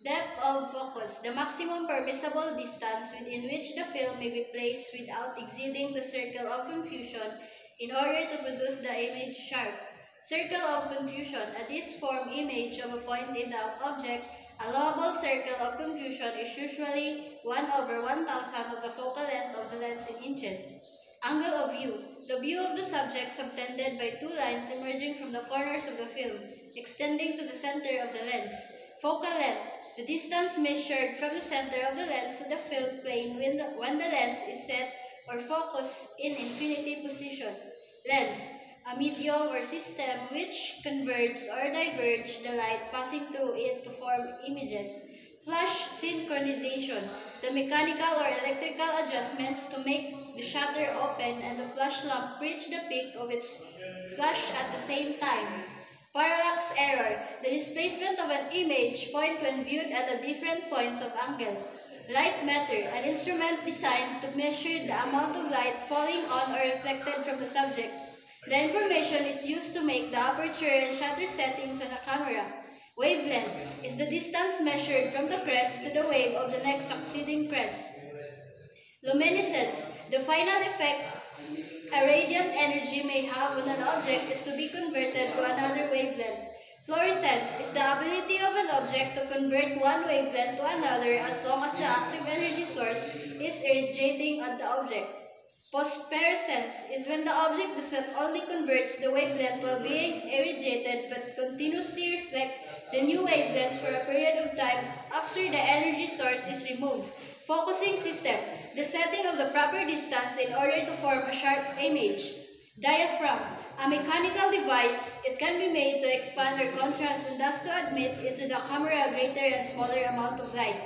Depth of focus, the maximum permissible distance within which the film may be placed without exceeding the circle of confusion in order to produce the image sharp. Circle of confusion, a disform image of a point in the object. Allowable circle of confusion is usually 1/1000 of the focal length of the lens in inches. Angle of view, the view of the subject subtended by two lines emerging from the corners of the film, extending to the center of the lens. Focal length, the distance measured from the center of the lens to the film plane when the lens is set or focused in infinity position. Lens, a medium or system which converges or diverges the light passing through it to form images. Flash synchronization, the mechanical or electrical adjustments to make the shutter open and the flash lamp reach the peak of its flash at the same time. Parallax error, the displacement of an image point when viewed at the different points of angle. Light meter, an instrument designed to measure the amount of light falling on or reflected from the subject. The information is used to make the aperture and shutter settings on a camera. Wavelength is the distance measured from the crest to the wave of the next succeeding crest. Luminescence, the final effect a radiant energy may have on an object is to be converted to another wavelength. Fluorescence is the ability of an object to convert one wavelength to another as long as the active energy source is irradiating at the object. Phosphorescence is when the object does not only converts the wavelength while being irradiated but continuously reflects the new wavelengths for a period of time after the energy source is removed. Focusing system, the setting of the proper distance in order to form a sharp image. Diaphragm, a mechanical device. It can be made to expand or contrast and thus to admit into the camera a greater and smaller amount of light.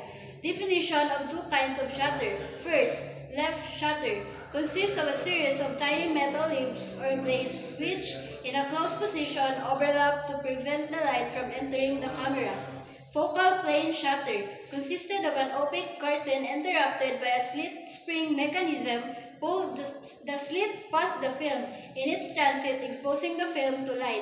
Definition of two kinds of shutter. First, left shutter consists of a series of tiny metal leaves or blades which, in a closed position, overlap to prevent the light from entering the camera. Focal plane shutter consisted of an opaque curtain interrupted by a slit spring mechanism. Pulled the slit past the film in its transit, exposing the film to light.